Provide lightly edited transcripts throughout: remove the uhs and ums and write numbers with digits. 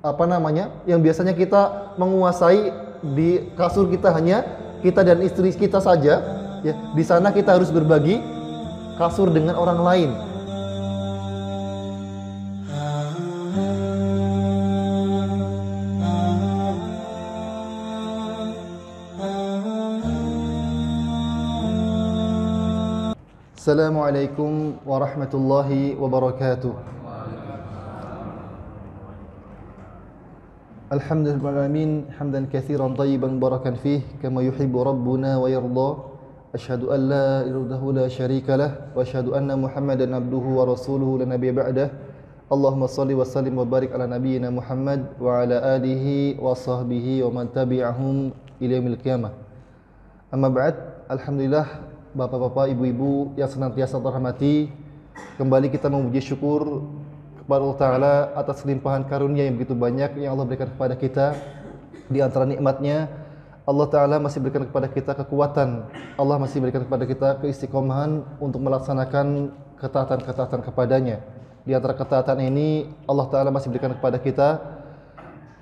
apa namanya, yang biasanya kita menguasai di kasur kita hanya kita dan istri kita saja, ya. Di sana kita harus berbagi kasur dengan orang lain. Assalamualaikum warahmatullahi wabarakatuh. Alhamdulillahirrahmanirrahim, hamdan katsiran tayyiban barakan fih kama yuhibbu rabbuna wa yarda. Asyhadu an la ilaha illallah la syarika lah wa asyhadu anna Muhammadan abduhu wa rasuluhu la nabiyya ba'dah. Allahumma shalli wa sallim wa barik ala nabiyyina Muhammad wa ala alihi wa sahbihi wa man tabi'ahum ila yaumil qiyamah. Amma ba'd, alhamdulillah Bapak-bapak, ibu-ibu yang senantiasa terhormati, kembali kita memuji syukur kepada Allah Ta'ala atas limpahan karunia yang begitu banyak yang Allah berikan kepada kita. Di antara nikmatnya, Allah Ta'ala masih berikan kepada kita kekuatan, Allah masih berikan kepada kita keistiqomahan untuk melaksanakan ketaatan-ketaatan kepadanya. Di antara ketaatan ini, Allah Ta'ala masih berikan kepada kita,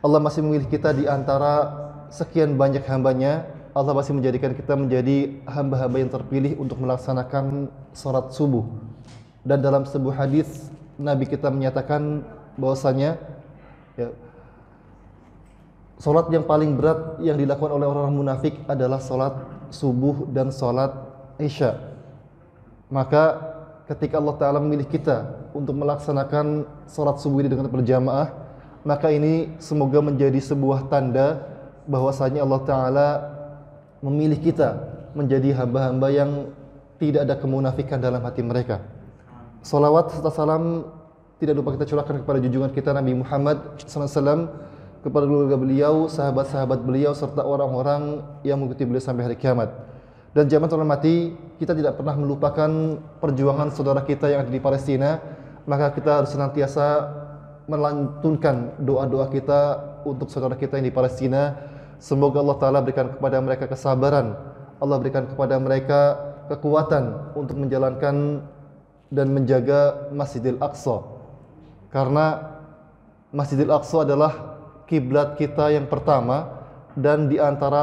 Allah masih memilih kita di antara sekian banyak hambanya. Allah masih menjadikan kita menjadi hamba-hamba yang terpilih untuk melaksanakan salat subuh. Dan dalam sebuah hadis Nabi kita menyatakan bahwasanya ya, salat yang paling berat yang dilakukan oleh orang munafik adalah salat subuh dan salat isya. Maka ketika Allah Ta'ala memilih kita untuk melaksanakan salat subuh ini dengan berjamaah, maka ini semoga menjadi sebuah tanda bahwasanya Allah Ta'ala memilih kita menjadi hamba-hamba yang tidak ada kemunafikan dalam hati mereka. Salawat serta salam tidak lupa kita curahkan kepada junjungan kita Nabi Muhammad SAW, kepada keluarga beliau, sahabat-sahabat beliau, serta orang-orang yang mengikuti beliau sampai hari kiamat. Dan jamaah terhormati, kita tidak pernah melupakan perjuangan saudara kita yang ada di Palestina. Maka kita harus senantiasa melantunkan doa-doa kita untuk saudara kita yang di Palestina. Semoga Allah Ta'ala berikan kepada mereka kesabaran, Allah berikan kepada mereka kekuatan untuk menjalankan dan menjaga Masjidil Aqsa. Karena Masjidil Aqsa adalah kiblat kita yang pertama dan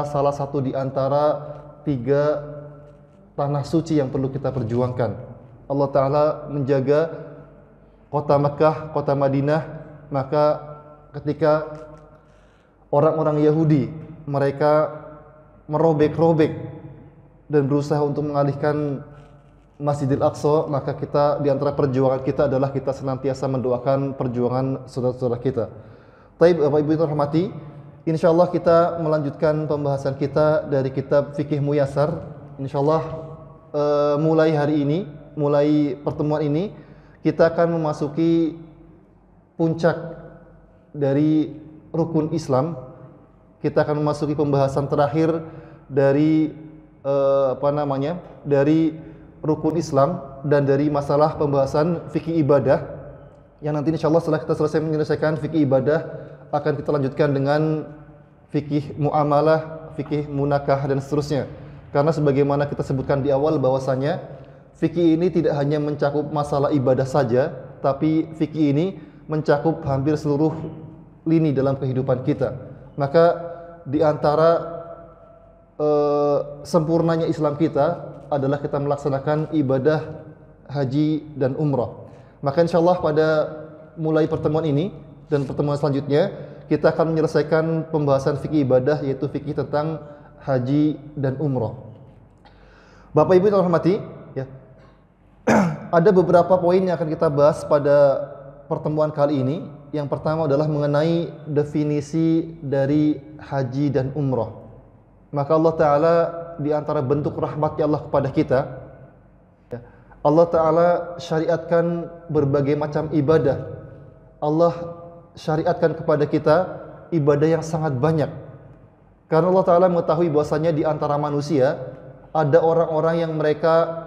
salah satu di antara 3 tanah suci yang perlu kita perjuangkan. Allah Ta'ala menjaga kota Mekah, kota Madinah. Maka ketika orang-orang Yahudi mereka merobek-robek dan berusaha untuk mengalihkan Masjidil Aqsa, maka kita di antara perjuangan kita adalah kita senantiasa mendoakan perjuangan saudara-saudara kita. Baik, Bapak Ibu terhormati, insyaallah kita melanjutkan pembahasan kita dari kitab Fikih Muyassar. Insyaallah mulai hari ini, mulai pertemuan ini kita akan memasuki puncak dari rukun Islam. Kita akan memasuki pembahasan terakhir dari dari rukun Islam dan dari masalah pembahasan fikih ibadah, yang nanti insyaallah setelah kita selesai menyelesaikan fikih ibadah akan kita lanjutkan dengan fikih muamalah, fikih munakah dan seterusnya. Karena sebagaimana kita sebutkan di awal bahwasanya fikih ini tidak hanya mencakup masalah ibadah saja, tapi fikih ini mencakup hampir seluruh lini dalam kehidupan kita. Maka di antara sempurnanya Islam kita adalah kita melaksanakan ibadah haji dan umrah. Maka insyaallah pada mulai pertemuan ini dan pertemuan selanjutnya kita akan menyelesaikan pembahasan fikih ibadah, yaitu fikih tentang haji dan umrah. Bapak Ibu terhormati, ya, ada beberapa poin yang akan kita bahas pada pertemuan kali ini. Yang pertama adalah mengenai definisi dari haji dan umrah. Maka Allah Ta'ala di antara bentuk rahmatnya Allah kepada kita, Allah Ta'ala syariatkan berbagai macam ibadah. Allah syariatkan kepada kita ibadah yang sangat banyak. Karena Allah Ta'ala mengetahui bahwasanya di antara manusia ada orang-orang yang mereka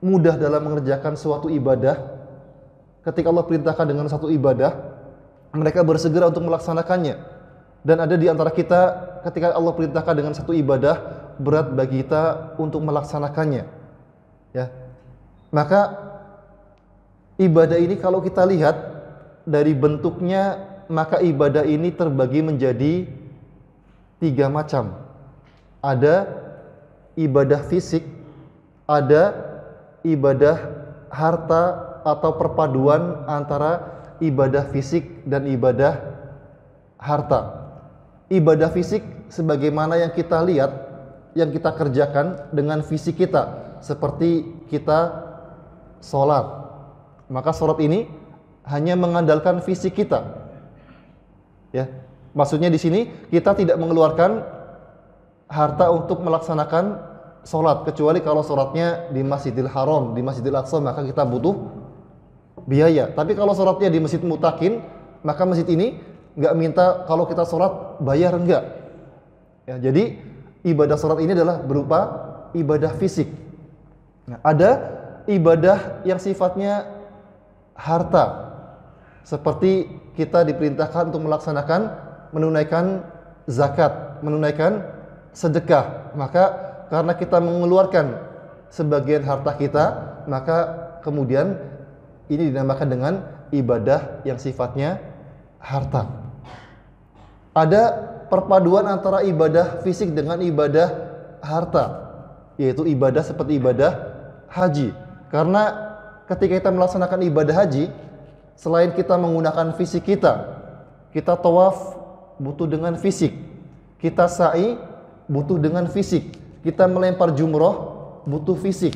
mudah dalam mengerjakan suatu ibadah. Ketika Allah perintahkan dengan satu ibadah, mereka bersegera untuk melaksanakannya. Dan ada di antara kita, ketika Allah perintahkan dengan satu ibadah, berat bagi kita untuk melaksanakannya. Ya. Maka ibadah ini kalau kita lihat dari bentuknya maka ibadah ini terbagi menjadi 3 macam. Ada ibadah fisik, ada ibadah harta atau perpaduan antara ibadah fisik dan ibadah harta. Ibadah fisik sebagaimana yang kita lihat, yang kita kerjakan dengan fisik kita, seperti kita sholat. Maka sholat ini hanya mengandalkan fisik kita. Ya, maksudnya di sini kita tidak mengeluarkan harta untuk melaksanakan sholat, kecuali kalau sholatnya di Masjidil Haram, di Masjidil Aqsa, maka kita butuh biaya. Tapi kalau sholatnya di Masjid Mutakin, maka masjid ini nggak minta kalau kita sholat bayar, enggak. Ya, jadi ibadah sholat ini adalah berupa ibadah fisik. Nah, ada ibadah yang sifatnya harta, seperti kita diperintahkan untuk melaksanakan, menunaikan zakat, menunaikan sedekah. Maka karena kita mengeluarkan sebagian harta kita, maka kemudian ini dinamakan dengan ibadah yang sifatnya harta. Ada perpaduan antara ibadah fisik dengan ibadah harta, yaitu ibadah seperti ibadah haji. Karena ketika kita melaksanakan ibadah haji, selain kita menggunakan fisik kita tawaf butuh dengan fisik, kita sa'i butuh dengan fisik, kita melempar jumroh butuh fisik,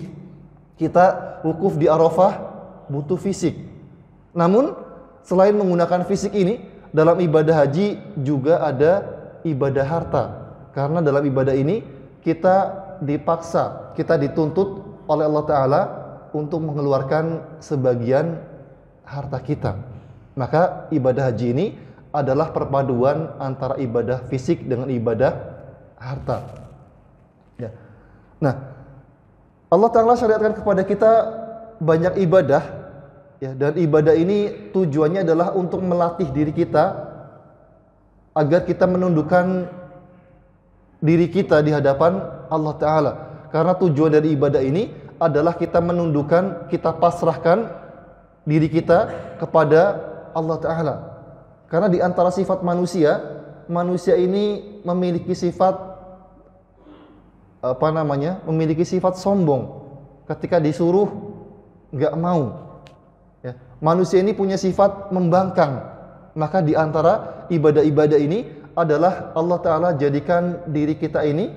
kita wukuf di Arafah butuh fisik. Namun selain menggunakan fisik ini, dalam ibadah haji juga ada ibadah harta. Karena dalam ibadah ini kita dipaksa, kita dituntut oleh Allah Ta'ala untuk mengeluarkan sebagian harta kita. Maka ibadah haji ini adalah perpaduan antara ibadah fisik dengan ibadah harta. Ya. Nah, Allah Ta'ala syariatkan kepada kita banyak ibadah, ya, dan ibadah ini tujuannya adalah untuk melatih diri kita agar kita menundukkan diri kita di hadapan Allah Ta'ala. Karena tujuan dari ibadah ini adalah kita menundukkan, kita pasrahkan diri kita kepada Allah Ta'ala. Karena di antara sifat manusia ini memiliki sifat memiliki sifat sombong. Ketika disuruh nggak mau. Ya. Manusia ini punya sifat membangkang. Maka di antara ibadah-ibadah ini adalah Allah Ta'ala jadikan diri kita ini,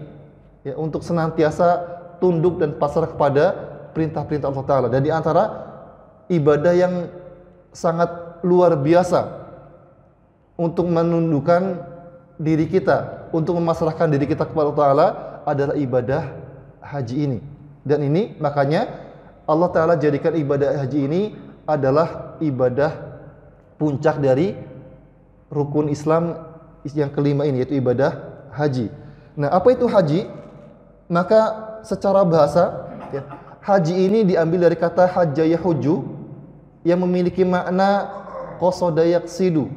ya, untuk senantiasa tunduk dan pasrah kepada perintah-perintah Allah Ta'ala. Dan di antara ibadah yang sangat luar biasa untuk menundukkan diri kita, untuk memasrahkan diri kita kepada Allah Ta'ala adalah ibadah haji ini. Dan ini makanya Allah Ta'ala jadikan ibadah haji ini adalah ibadah puncak dari rukun Islam yang kelima ini, yaitu ibadah haji. Nah, apa itu haji? Maka secara bahasa, ya, haji ini diambil dari kata hajja yahuju yang memiliki makna qasada yaqsidu,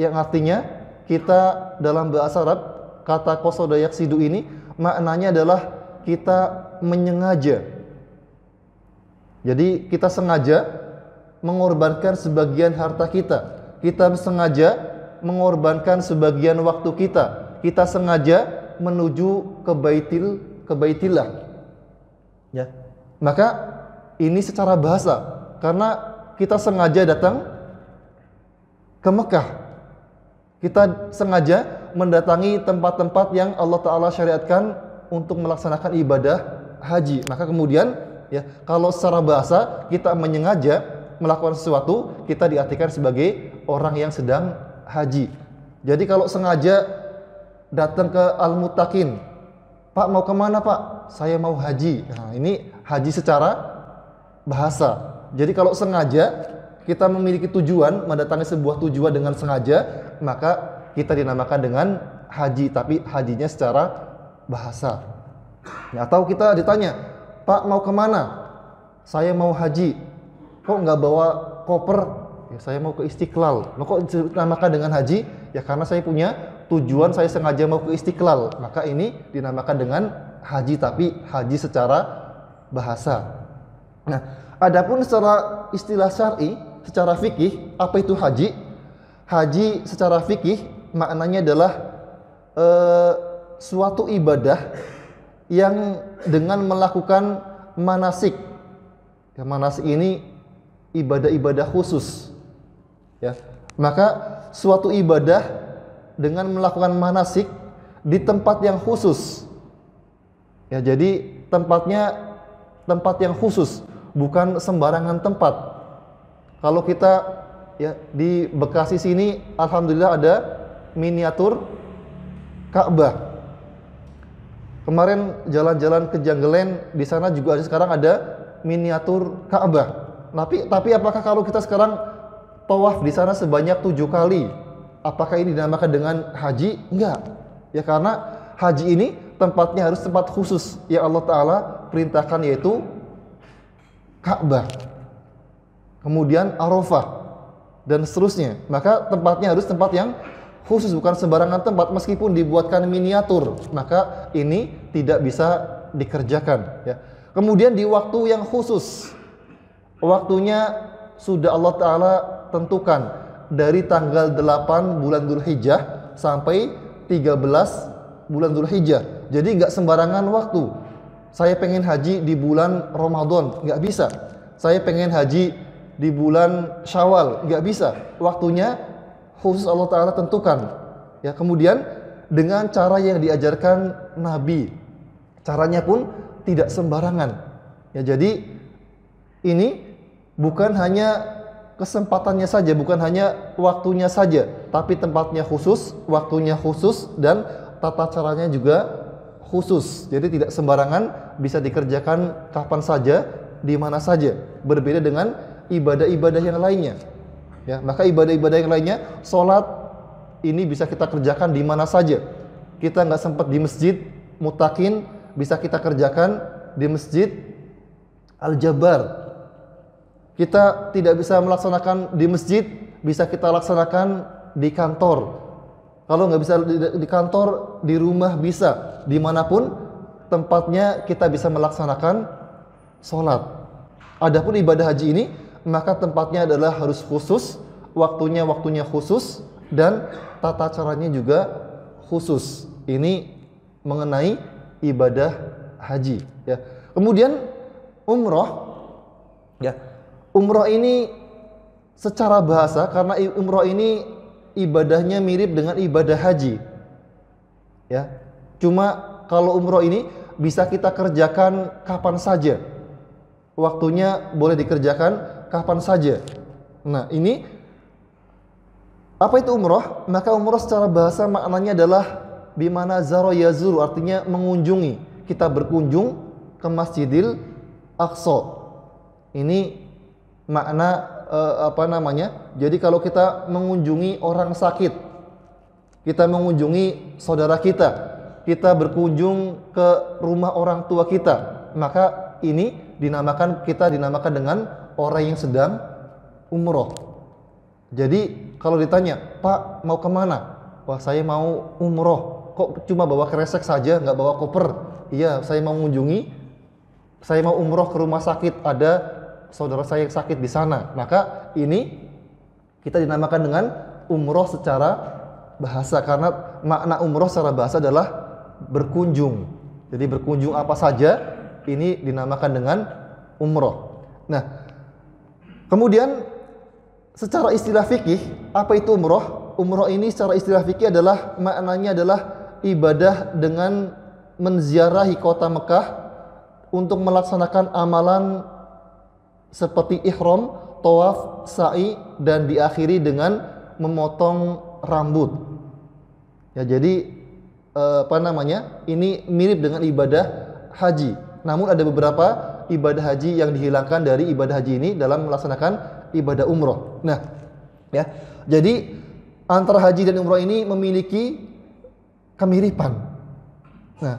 yang artinya kita dalam bahasa Arab, kata qasada yaqsidu ini maknanya adalah kita menyengaja. Jadi kita sengaja mengorbankan sebagian harta kita. Kita sengaja mengorbankan sebagian waktu kita. Kita sengaja menuju ke Baitillah. Ya. Maka ini secara bahasa, karena kita sengaja datang ke Mekah. Kita sengaja mendatangi tempat-tempat yang Allah Ta'ala syariatkan untuk melaksanakan ibadah haji. Maka kemudian, ya, kalau secara bahasa kita menyengaja melakukan sesuatu, kita diartikan sebagai orang yang sedang haji. Jadi kalau sengaja datang ke Al-Muttaqin, Pak mau kemana Pak? Saya mau haji. Nah, ini haji secara bahasa. Jadi kalau sengaja kita memiliki tujuan, mendatangi sebuah tujuan dengan sengaja, maka kita dinamakan dengan haji, tapi hajinya secara bahasa. Ya, atau kita ditanya, Pak mau kemana? Saya mau haji. Kok nggak bawa koper? Ya, saya mau ke Istiqlal. Kok dinamakan dengan haji? Ya karena saya punya tujuan, saya sengaja mau ke Istiqlal. Maka ini dinamakan dengan haji, tapi haji secara bahasa. Nah, adapun secara istilah syar'i, secara fikih, apa itu haji? haji secara fikih maknanya adalah suatu ibadah yang dengan melakukan manasik. Ya, manasik ini ibadah-ibadah khusus. Ya. Maka suatu ibadah dengan melakukan manasik di tempat yang khusus. Ya, jadi tempatnya tempat yang khusus, bukan sembarangan tempat. Kalau kita ya di Bekasi sini alhamdulillah ada miniatur Ka'bah. Kemarin jalan-jalan ke Janggelen, di sana juga sekarang ada miniatur Ka'bah. Tapi apakah kalau kita sekarang tawaf di sana sebanyak 7 kali, apakah ini dinamakan dengan haji? Enggak. Ya karena haji ini tempatnya harus tempat khusus yang Allah Ta'ala perintahkan, yaitu Ka'bah, kemudian Arafah, dan seterusnya. Maka tempatnya harus tempat yang khusus, bukan sembarangan tempat. Meskipun dibuatkan miniatur, maka ini tidak bisa dikerjakan. Ya. Kemudian di waktu yang khusus, waktunya sudah Allah Ta'ala tentukan dari tanggal 8 bulan Dzulhijjah sampai 13 bulan Dzulhijjah. Jadi nggak sembarangan waktu. Saya pengen haji di bulan Ramadan, nggak bisa. Saya pengen haji di bulan Syawal, nggak bisa. Waktunya khusus Allah Ta'ala tentukan. Ya, kemudian dengan cara yang diajarkan Nabi, caranya pun tidak sembarangan. Ya, jadi ini bukan hanya kesempatannya saja, bukan hanya waktunya saja, tapi tempatnya khusus, waktunya khusus, dan tata caranya juga khusus. Jadi tidak sembarangan, bisa dikerjakan kapan saja, di mana saja. Berbeda dengan ibadah-ibadah yang lainnya. Ya, maka ibadah-ibadah yang lainnya, sholat ini bisa kita kerjakan di mana saja. Kita nggak sempat di masjid Mutakin, bisa kita kerjakan di masjid Al-Jabar. Kita tidak bisa melaksanakan di masjid, bisa kita laksanakan di kantor. Kalau nggak bisa di kantor, di rumah bisa. Dimanapun tempatnya kita bisa melaksanakan sholat. Adapun ibadah haji ini, maka tempatnya adalah harus khusus, waktunya khusus, dan tata caranya juga khusus. Ini mengenai ibadah haji. Ya. Kemudian umroh, ya. Umroh ini secara bahasa, karena umroh ini ibadahnya mirip dengan ibadah haji. Ya. Cuma kalau umroh ini bisa kita kerjakan kapan saja. Waktunya boleh dikerjakan kapan saja. Nah, ini apa itu umroh? Maka umroh secara bahasa maknanya adalah bimana zaro yazuru, artinya mengunjungi. Kita berkunjung ke Masjidil Aqsa. Ini makna jadi kalau kita mengunjungi orang sakit, kita mengunjungi saudara kita berkunjung ke rumah orang tua kita, maka ini dinamakan dengan orang yang sedang umroh. Jadi kalau ditanya, Pak mau kemana? Wah, saya mau umroh. Kok cuma bawa kresek saja, nggak bawa koper? Iya, saya mau umroh ke rumah sakit, ada saudara saya yang sakit di sana. Maka ini kita dinamakan dengan umroh secara bahasa, karena makna umroh secara bahasa adalah berkunjung. Jadi berkunjung apa saja ini dinamakan dengan umroh. Nah, kemudian secara istilah fikih, apa itu umroh? Umroh ini secara istilah fikih adalah maknanya adalah ibadah dengan menziarahi kota Mekah untuk melaksanakan amalan seperti ihram, tawaf, sa'i, dan diakhiri dengan memotong rambut. Ya, jadi ini mirip dengan ibadah haji. Namun ada beberapa ibadah haji yang dihilangkan dari ibadah haji ini dalam melaksanakan ibadah umroh. Nah, ya, jadi antara haji dan umroh ini memiliki kemiripan. Nah,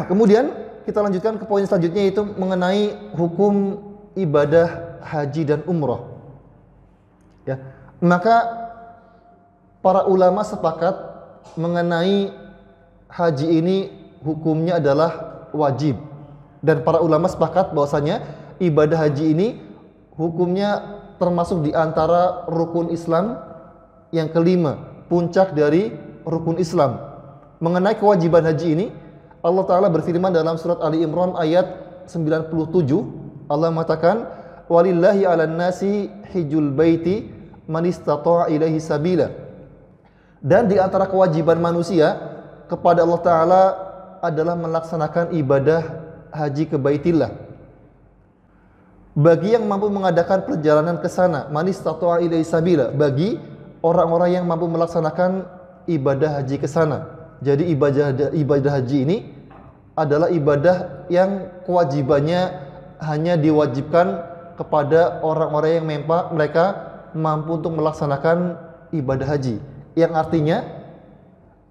kemudian kita lanjutkan ke poin selanjutnya, yaitu mengenai hukum ibadah haji dan umroh. Ya, maka para ulama sepakat mengenai haji ini hukumnya adalah wajib, dan para ulama sepakat bahwasanya ibadah haji ini hukumnya termasuk di antara rukun Islam yang kelima, puncak dari rukun Islam. Mengenai kewajiban haji ini, Allah Ta'ala berfirman dalam surat Ali Imran ayat 97. Allah mengatakan, walillahi 'alan nasi hijjul baiti man istata'a ilaihi sabila. Dan di antara kewajiban manusia kepada Allah Ta'ala adalah melaksanakan ibadah haji ke Baitillah. Bagi yang mampu mengadakan perjalanan ke sana, man istata'a ilaihi sabila, bagi orang-orang yang mampu melaksanakan ibadah haji ke sana. Jadi ibadah haji ini adalah ibadah yang kewajibannya hanya diwajibkan kepada orang-orang yang mereka mampu untuk melaksanakan ibadah haji. Yang artinya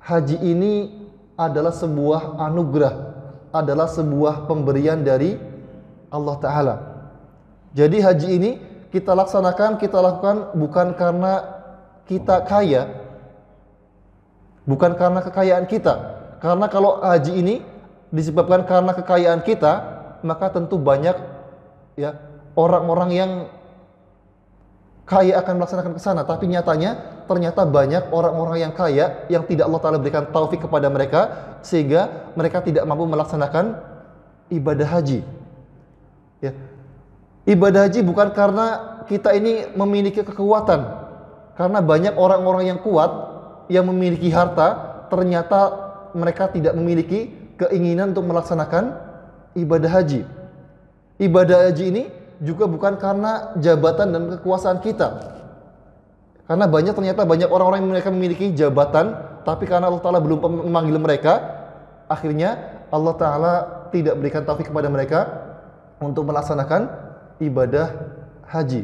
haji ini adalah sebuah anugerah, adalah sebuah pemberian dari Allah Ta'ala. Jadi haji ini kita laksanakan, kita lakukan bukan karena kita kaya, bukan karena kekayaan kita. Karena kalau haji ini disebabkan karena kekayaan kita, maka tentu banyak ya orang-orang yang kaya akan melaksanakan ke sana. Tapi ternyata banyak orang-orang yang kaya yang tidak Allah Ta'ala berikan taufik kepada mereka, sehingga mereka tidak mampu melaksanakan ibadah haji. Ya. Ibadah haji bukan karena kita ini memiliki kekuatan. Karena banyak orang-orang yang kuat, yang memiliki harta, ternyata mereka tidak memiliki keinginan untuk melaksanakan ibadah haji. Ibadah haji ini juga bukan karena jabatan dan kekuasaan kita. Karena ternyata banyak orang-orang yang mereka memiliki jabatan, tapi karena Allah Ta'ala belum memanggil mereka, akhirnya Allah Ta'ala tidak berikan taufik kepada mereka untuk melaksanakan ibadah haji.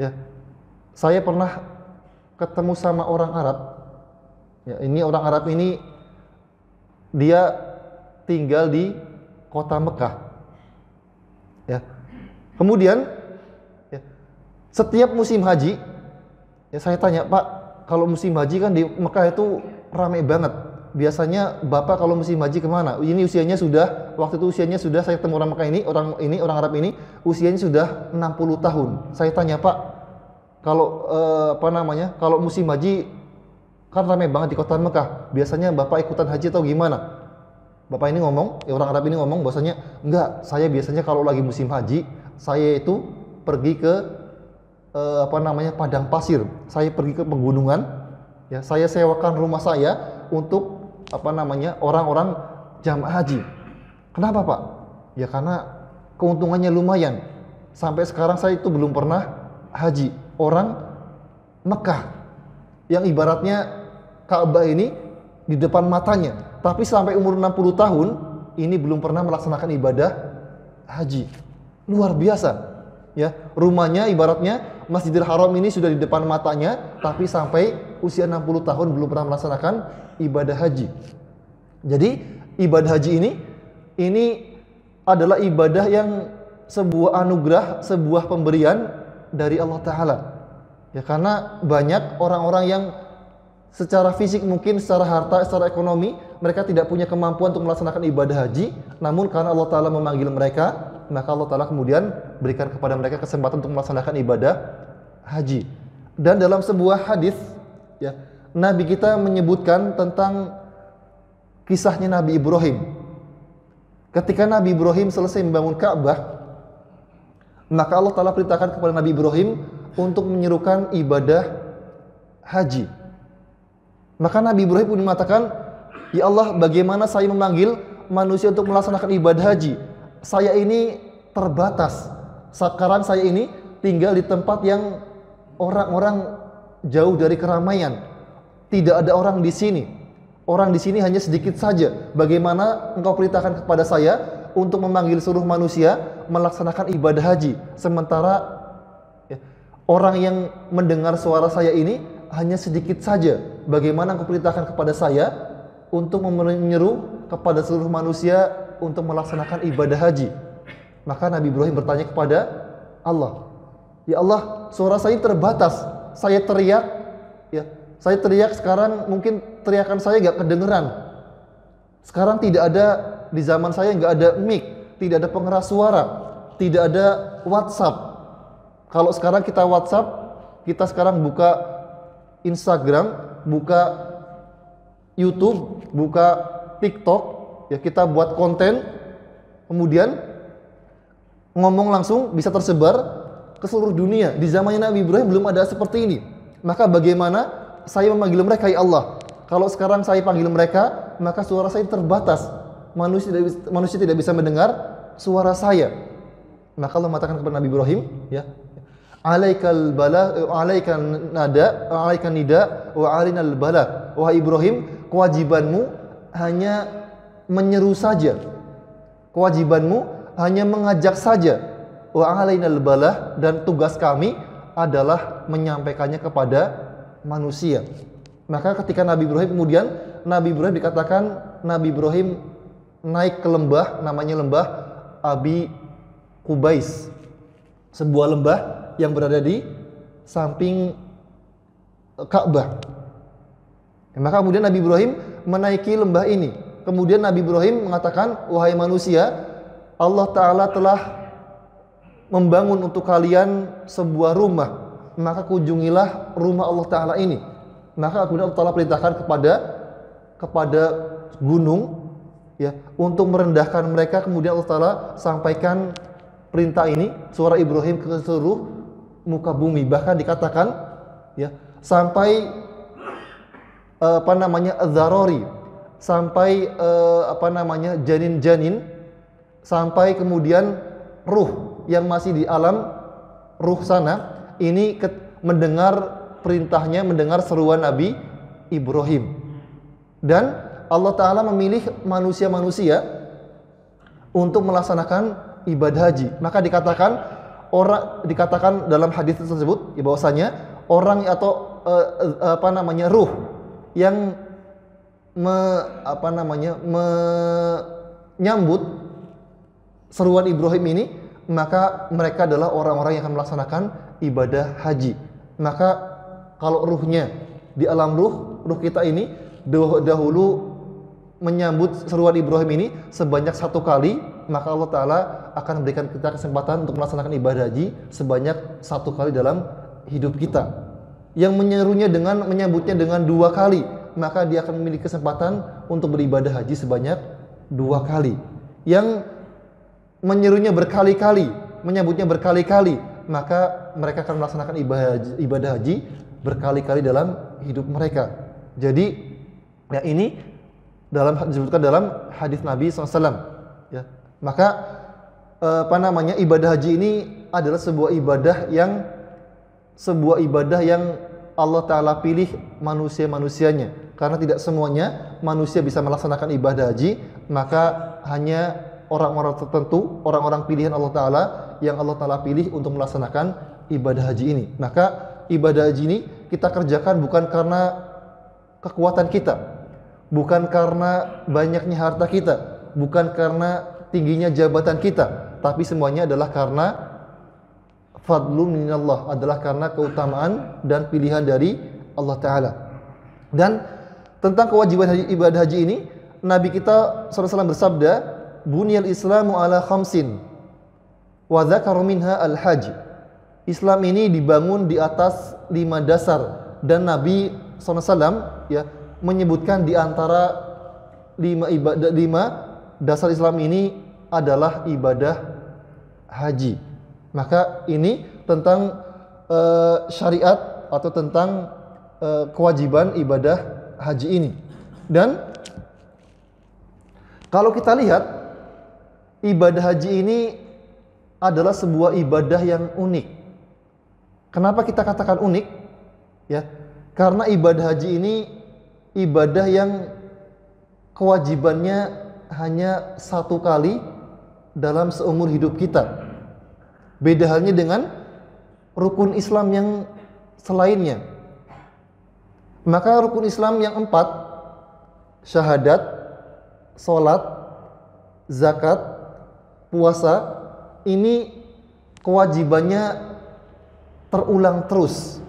Ya. Saya pernah ketemu sama orang Arab. Ya, ini orang Arab ini dia tinggal di kota Mekah. Ya. Kemudian ya, setiap musim haji, ya saya tanya, Pak, kalau musim haji kan di Mekah itu ramai banget. Biasanya Bapak kalau musim haji kemana? Ini waktu itu usianya sudah, saya ketemu orang Mekah ini, orang Arab ini, usianya sudah 60 tahun. Saya tanya, Pak, kalau kalau musim haji kan ramai banget di kota Mekah. Biasanya Bapak ikutan haji atau gimana? Bapak ini ngomong, orang Arab ini ngomong bahwasanya, enggak, saya biasanya kalau lagi musim haji, saya itu pergi ke padang pasir. Saya pergi ke pegunungan, ya, saya sewakan rumah saya untuk orang-orang jamaah haji. Kenapa, Pak? Ya karena keuntungannya lumayan. Sampai sekarang saya itu belum pernah haji. Orang Mekah yang ibaratnya Ka'bah ini di depan matanya, tapi sampai umur 60 tahun ini belum pernah melaksanakan ibadah haji. Luar biasa. Ya, rumahnya ibaratnya Masjidil Haram ini sudah di depan matanya, tapi sampai usia 60 tahun belum pernah melaksanakan ibadah haji. Jadi ibadah haji ini adalah ibadah yang sebuah anugerah, sebuah pemberian dari Allah Ta'ala. Ya, karena banyak orang-orang yang secara fisik mungkin, secara harta, secara ekonomi mereka tidak punya kemampuan untuk melaksanakan ibadah haji, namun karena Allah Ta'ala memanggil mereka, maka Allah Ta'ala kemudian berikan kepada mereka kesempatan untuk melaksanakan ibadah haji. Dan dalam sebuah hadis, ya, Nabi kita menyebutkan tentang kisahnya Nabi Ibrahim. Ketika Nabi Ibrahim selesai membangun Ka'bah, maka Allah Ta'ala perintahkan kepada Nabi Ibrahim untuk menyerukan ibadah haji. Maka Nabi Ibrahim pun mengatakan, ya Allah, bagaimana saya memanggil manusia untuk melaksanakan ibadah haji? Saya ini terbatas. Sekarang saya ini tinggal di tempat yang orang-orang jauh dari keramaian. Tidak ada orang di sini. Orang di sini hanya sedikit saja. Bagaimana engkau perintahkan kepada saya untuk memanggil seluruh manusia melaksanakan ibadah haji? Sementara ya, orang yang mendengar suara saya ini hanya sedikit saja. Bagaimana engkau perintahkan kepada saya untuk menyeru kepada seluruh manusia untuk melaksanakan ibadah haji? Maka Nabi Ibrahim bertanya kepada Allah, ya Allah, suara saya terbatas. Saya teriak, ya, saya teriak sekarang mungkin teriakan saya gak kedengeran. Sekarang tidak ada, di zaman saya gak ada mic, tidak ada pengeras suara, tidak ada WhatsApp. Kalau sekarang kita WhatsApp, kita sekarang buka Instagram, buka YouTube, buka TikTok, ya kita buat konten, kemudian ngomong langsung bisa tersebar ke seluruh dunia. Di zamannya Nabi Ibrahim belum ada seperti ini. Maka bagaimana saya memanggil mereka, ya Allah? Kalau sekarang saya panggil mereka, maka suara saya terbatas. Manusia tidak bisa mendengar suara saya. Maka Allah mengatakan kepada Nabi Ibrahim, ya, alaikal bala, alaikan nada, alaikan nida, wa alinal bala. Wahai Ibrahim, kewajibanmu hanya menyeru saja. Kewajibanmu hanya mengajak saja. Wa alainal bala, dan tugas kami adalah menyampaikannya kepada manusia. Maka ketika Nabi Ibrahim, kemudian Nabi Ibrahim dikatakan Nabi Ibrahim naik ke lembah, namanya lembah Abi Qubais, sebuah lembah yang berada di samping Ka'bah. Maka kemudian Nabi Ibrahim menaiki lembah ini. Kemudian Nabi Ibrahim mengatakan, wahai manusia, Allah Ta'ala telah membangun untuk kalian sebuah rumah, maka kunjungilah rumah Allah Ta'ala ini. Maka kemudian Allah Ta'ala perintahkan kepada gunung, ya, untuk merendahkan mereka. Kemudian Allah Ta'ala sampaikan perintah ini, suara Ibrahim, ke seluruh muka bumi. Bahkan dikatakan, ya, sampai Zarori, sampai janin-janin, sampai kemudian ruh yang masih di alam ruh sana, ini mendengar perintahnya, mendengar seruan Nabi Ibrahim. Dan Allah Ta'ala memilih manusia-manusia untuk melaksanakan ibadah haji. Maka dikatakan dalam hadis tersebut, ya, bahwasanya orang atau ruh yang menyambut seruan Ibrahim ini, maka mereka adalah orang-orang yang akan melaksanakan ibadah haji. Maka kalau ruhnya di alam ruh kita ini dahulu menyambut seruan Ibrahim ini sebanyak 1 kali, maka Allah Ta'ala akan memberikan kita kesempatan untuk melaksanakan ibadah haji sebanyak 1 kali dalam hidup kita. Yang menyambutnya dengan 2 kali, maka dia akan memiliki kesempatan untuk beribadah haji sebanyak 2 kali. Yang menyerunya berkali-kali, menyambutnya berkali-kali, maka mereka akan melaksanakan ibadah haji berkali-kali dalam hidup mereka. Jadi, ya, ini disebutkan dalam hadis Nabi SAW. Ya, maka ibadah haji ini adalah sebuah ibadah yang Allah Ta'ala pilih manusia-manusianya. Karena tidak semuanya manusia bisa melaksanakan ibadah haji, maka hanya orang-orang tertentu, orang-orang pilihan Allah Ta'ala yang Allah Ta'ala pilih untuk melaksanakan ibadah haji ini. Maka ibadah haji ini kita kerjakan bukan karena kekuatan kita, bukan karena banyaknya harta kita, bukan karena tingginya jabatan kita, tapi semuanya adalah karena fadlun minallah, adalah karena keutamaan dan pilihan dari Allah Ta'ala. Dan tentang kewajiban ibadah haji ini, Nabi kita SAW bersabda, Bunyal Islamu ala khamsin wa dzakara minha al-hajj. Islam ini dibangun di atas 5 dasar, dan Nabi SAW, ya, menyebutkan di antara 5 dasar Islam ini adalah ibadah haji. Maka ini tentang syariat atau tentang kewajiban ibadah haji ini. Dan kalau kita lihat, ibadah haji ini adalah sebuah ibadah yang unik. Kenapa kita katakan unik? Ya, karena ibadah haji ini ibadah yang kewajibannya hanya 1 kali dalam seumur hidup kita. Beda halnya dengan rukun Islam yang selainnya. Maka rukun Islam yang 4, syahadat, sholat, zakat, puasa, ini kewajibannya terulang terus.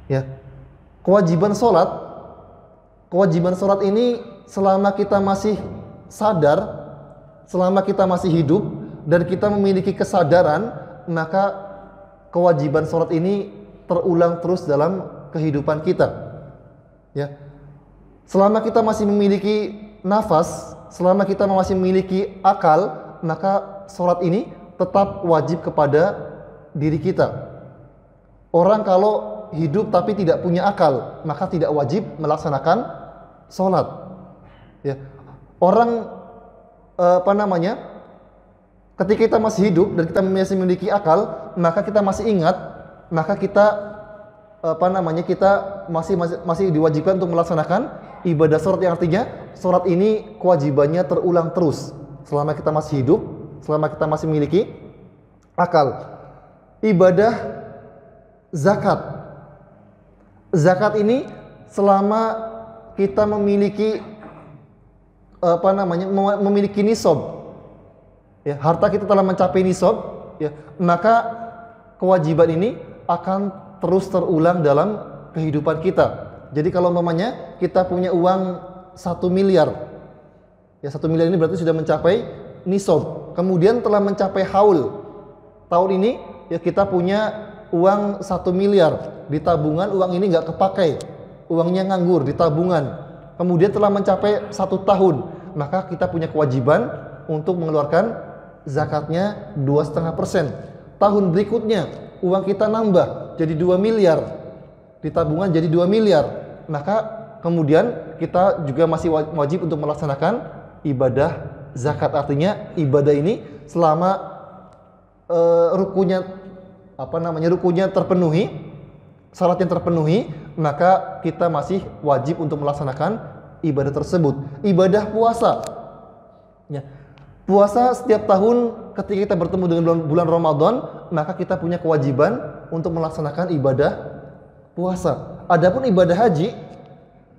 Ya. Kewajiban sholat ini selama kita masih sadar, selama kita masih hidup dan kita memiliki kesadaran, maka kewajiban sholat ini terulang terus dalam kehidupan kita. Ya. Selama kita masih memiliki nafas, selama kita masih memiliki akal, maka sholat ini tetap wajib kepada diri kita. Orang kalau hidup tapi tidak punya akal, maka tidak wajib melaksanakan sholat. Ya. Orang ketika kita masih hidup dan kita masih memiliki akal, maka kita masih ingat, maka kita kita masih diwajibkan untuk melaksanakan ibadah sholat, yang artinya sholat ini kewajibannya terulang terus selama kita masih hidup, selama kita masih memiliki akal. Ibadah zakat ini selama kita memiliki memiliki nisab, ya, harta kita telah mencapai nisab, ya, maka kewajiban ini akan terus terulang dalam kehidupan kita. Jadi kalau umpamanya kita punya uang 1 miliar, ya 1 miliar ini berarti sudah mencapai nisab, kemudian telah mencapai haul tahun ini, ya kita punya uang 1 miliar di tabungan, uang ini nggak kepakai, uangnya nganggur di tabungan, kemudian telah mencapai 1 tahun, maka kita punya kewajiban untuk mengeluarkan zakatnya 2,5%. Tahun berikutnya uang kita nambah jadi 2 miliar di tabungan, jadi 2 miliar, maka kemudian kita juga masih wajib untuk melaksanakan ibadah zakat. Artinya ibadah ini selama rukunnya terpenuhi, syaratnya terpenuhi, maka kita masih wajib untuk melaksanakan ibadah tersebut. Ibadah puasa, ya, puasa setiap tahun ketika kita bertemu dengan bulan Ramadan, maka kita punya kewajiban untuk melaksanakan ibadah puasa. Adapun ibadah haji,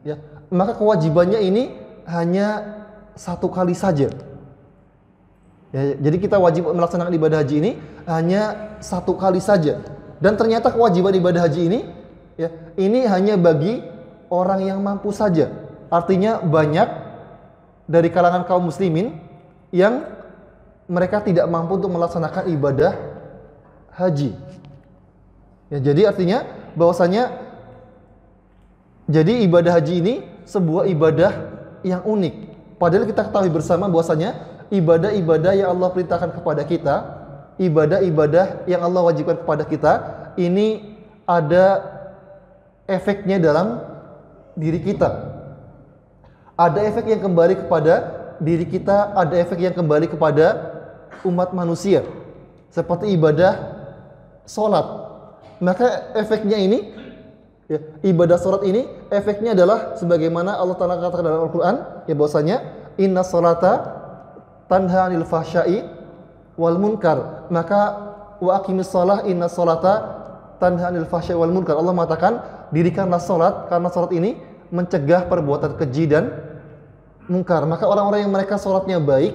ya, maka kewajibannya ini hanya 1 kali saja. Ya, jadi kita wajib melaksanakan ibadah haji ini hanya 1 kali saja. Dan ternyata kewajiban ibadah haji ini, ya, ini hanya bagi orang yang mampu saja. Artinya banyak dari kalangan kaum muslimin yang mereka tidak mampu untuk melaksanakan ibadah haji. Ya, jadi artinya bahwasanya jadi ibadah haji ini sebuah ibadah yang unik. Padahal kita ketahui bersama bahwasanya ibadah-ibadah yang Allah perintahkan kepada kita, ibadah-ibadah yang Allah wajibkan kepada kita, ini ada efeknya dalam diri kita. Ada efek yang kembali kepada diri kita, ada efek yang kembali kepada umat manusia, seperti ibadah sholat. Maka efeknya ini, ya, ibadah sholat ini efeknya adalah sebagaimana Allah Ta'ala katakan dalam Al-Quran, ya, bahwasanya inna sholata tanha anil fahsyai wal munkar, maka wa aqimis sholah inna sholata tanha anil fahsyai wal munkar. Allah mengatakan dirikanlah sholat, karena sholat ini mencegah perbuatan keji dan munkar. Maka orang-orang yang mereka sholatnya baik,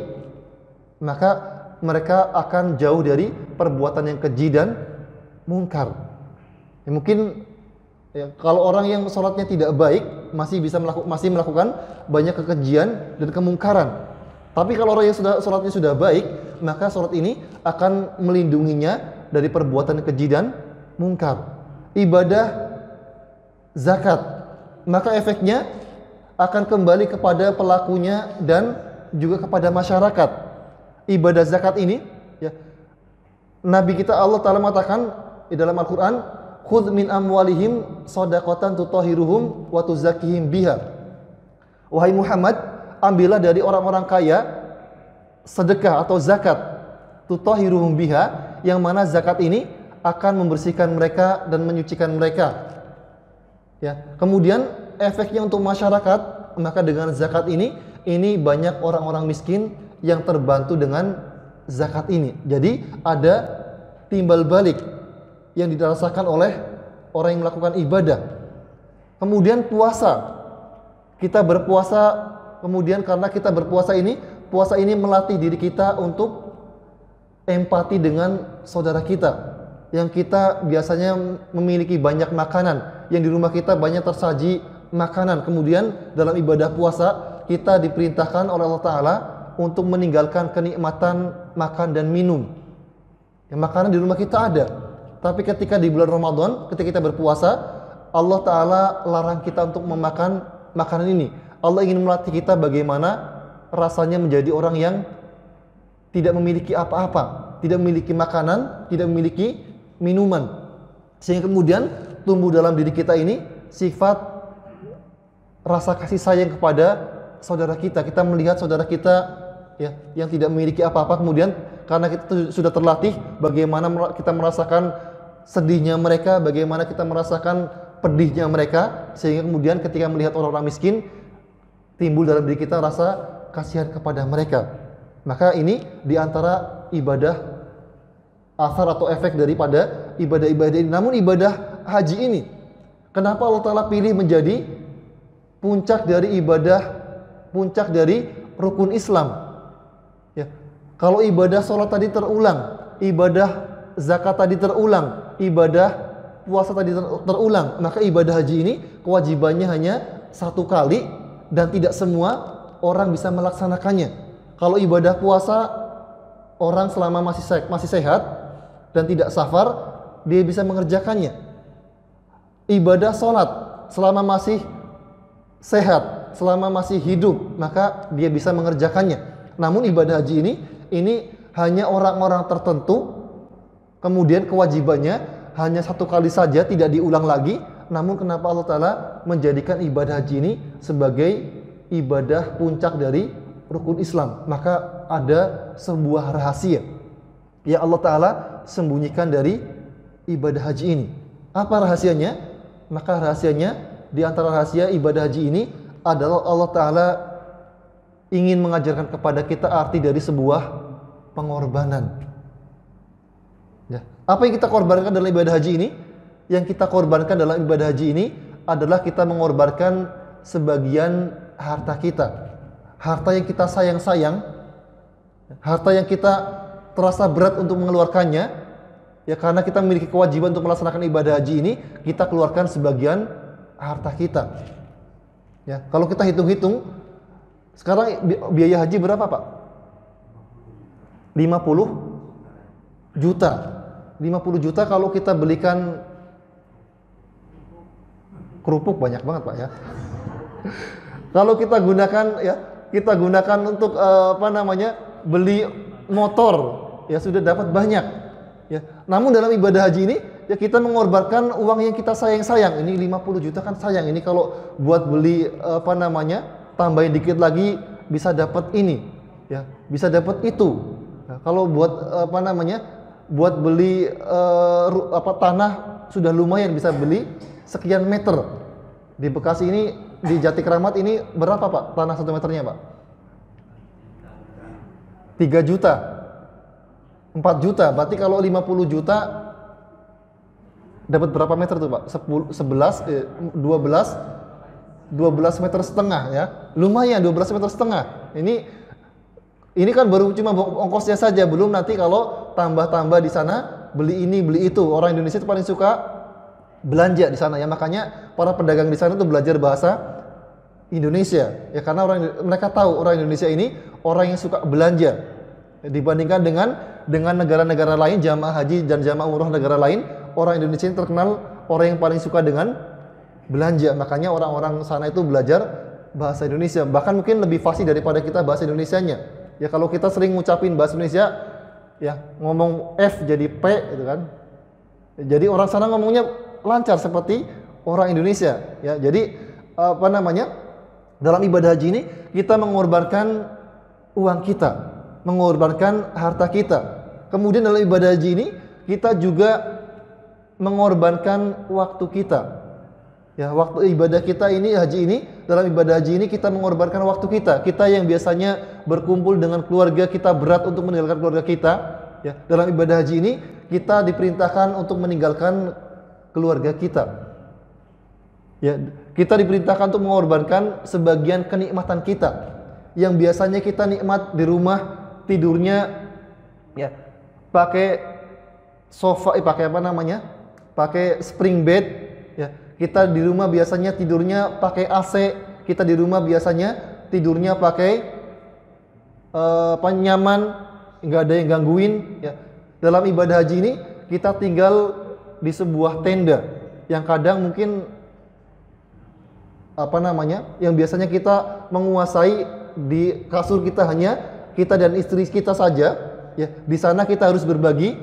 maka mereka akan jauh dari perbuatan yang keji dan munkar. Ya, mungkin, ya, kalau orang yang sholatnya tidak baik masih melakukan banyak kekejian dan kemungkaran. Tapi kalau orang yang sholatnya sudah baik, maka sholat ini akan melindunginya dari perbuatan keji dan munkar. Ibadah zakat, maka efeknya akan kembali kepada pelakunya dan juga kepada masyarakat. Ibadah zakat ini, ya, Nabi kita Allah Ta'ala mengatakan di dalam Al-Quran, khudh min amwalihim shadaqatan tutahhiruhum wa tuzakkihim biha. Wahai Muhammad, ambillah dari orang-orang kaya sedekah atau zakat, tutahhiruhum biha, yang mana zakat ini akan membersihkan mereka dan menyucikan mereka. Ya, kemudian efeknya untuk masyarakat, maka dengan zakat ini banyak orang-orang miskin yang terbantu dengan zakat ini. Jadi ada timbal balik yang dirasakan oleh orang yang melakukan ibadah. Kemudian puasa, kita berpuasa, kemudian karena kita berpuasa ini, puasa ini melatih diri kita untuk empati dengan saudara kita yang kita biasanya memiliki banyak makanan, yang di rumah kita banyak tersaji makanan. Kemudian dalam ibadah puasa kita diperintahkan oleh Allah Ta'ala untuk meninggalkan kenikmatan makan dan minum. Ya, makanan di rumah kita ada, tapi ketika di bulan Ramadan, ketika kita berpuasa, Allah Ta'ala larang kita untuk memakan makanan ini. Allah ingin melatih kita bagaimana rasanya menjadi orang yang tidak memiliki apa-apa, tidak memiliki makanan, tidak memiliki minuman. Sehingga kemudian tumbuh dalam diri kita ini sifat rasa kasih sayang kepada saudara kita. Kita melihat saudara kita ya yang tidak memiliki apa-apa, kemudian karena kita sudah terlatih bagaimana kita merasakan sedihnya mereka, bagaimana kita merasakan pedihnya mereka, sehingga kemudian ketika melihat orang-orang miskin timbul dalam diri kita rasa kasihan kepada mereka. Maka ini diantara ibadah asar atau efek daripada ibadah-ibadah ini. Namun ibadah haji ini, kenapa Allah Ta'ala pilih menjadi puncak dari ibadah, puncak dari rukun Islam? Ya, kalau ibadah sholat tadi terulang, ibadah zakat tadi terulang, ibadah puasa tadi terulang, maka ibadah haji ini kewajibannya hanya satu kali dan tidak semua orang bisa melaksanakannya. Kalau ibadah puasa, orang selama masih sehat dan tidak safar, dia bisa mengerjakannya. Ibadah sholat selama masih sehat, selama masih hidup, maka dia bisa mengerjakannya. Namun ibadah haji ini hanya orang-orang tertentu, kemudian kewajibannya hanya satu kali saja, tidak diulang lagi. Namun kenapa Allah Ta'ala menjadikan ibadah haji ini sebagai ibadah puncak dari rukun Islam? Maka ada sebuah rahasia yang Allah Ta'ala sembunyikan dari ibadah haji ini. Apa rahasianya? Maka rahasianya, di antara rahasia ibadah haji ini adalah Allah Ta'ala ingin mengajarkan kepada kita arti dari sebuah pengorbanan. Ya. Apa yang kita korbankan dalam ibadah haji ini? Yang kita korbankan dalam ibadah haji ini adalah kita mengorbankan sebagian harta kita. Harta yang kita sayang-sayang, harta yang kita terasa berat untuk mengeluarkannya, ya karena kita memiliki kewajiban untuk melaksanakan ibadah haji ini, kita keluarkan sebagian harta kita. Ya, kalau kita hitung-hitung, sekarang biaya haji berapa, Pak? 50 juta. 50 juta kalau kita belikan kerupuk banyak banget, Pak, ya. Kalau kita gunakan ya, kita gunakan untuk beli motor, ya sudah dapat banyak. Ya. Namun dalam ibadah haji ini ya kita mengorbankan uang yang kita sayang-sayang. Ini 50 juta kan sayang. Ini kalau buat beli tambahin dikit lagi bisa dapat ini, ya, bisa dapat itu. Nah, kalau buat buat beli tanah sudah lumayan, bisa beli sekian meter. Di Bekasi ini, di Jatikramat ini berapa, Pak, tanah 1 meternya, Pak? 3 juta 4 juta, berarti kalau 50 juta dapat berapa meter tuh, Pak? 12 meter setengah, ya. Lumayan 12 meter setengah. Ini kan baru cuma ongkosnya saja, belum nanti kalau tambah-tambah di sana, beli ini, beli itu. Orang Indonesia itu paling suka belanja di sana, ya. Makanya para pedagang di sana tuh belajar bahasa Indonesia, ya, karena mereka tahu orang Indonesia ini orang yang suka belanja. Dibandingkan dengan negara-negara lain, jamaah haji dan jamaah umroh negara lain, orang Indonesia ini terkenal orang yang paling suka dengan belanja. Makanya orang-orang sana itu belajar bahasa Indonesia, bahkan mungkin lebih fasih daripada kita bahasa Indonesianya. Ya, kalau kita sering ngucapin bahasa Indonesia, ya ngomong F jadi P gitu kan. Jadi orang sana ngomongnya lancar seperti orang Indonesia, ya. Jadi dalam ibadah haji ini kita mengorbankan uang kita, mengorbankan harta kita. Kemudian dalam ibadah haji ini kita juga mengorbankan waktu kita. Ya, waktu ibadah kita ini, haji ini, dalam ibadah haji ini kita mengorbankan waktu kita. Kita yang biasanya berkumpul dengan keluarga kita, berat untuk meninggalkan keluarga kita, ya. Dalam ibadah haji ini kita diperintahkan untuk meninggalkan keluarga kita. Ya, kita diperintahkan untuk mengorbankan sebagian kenikmatan kita. Yang biasanya kita nikmat di rumah, tidurnya ya pakai sofa, pakai spring bed, ya. Kita di rumah biasanya tidurnya pakai AC, kita di rumah biasanya tidurnya pakai nyaman, nggak ada yang gangguin, ya. Dalam ibadah haji ini kita tinggal di sebuah tenda yang kadang mungkin apa namanya, yang biasanya kita menguasai di kasur kita hanya kita dan istri kita saja, ya di sana kita harus berbagi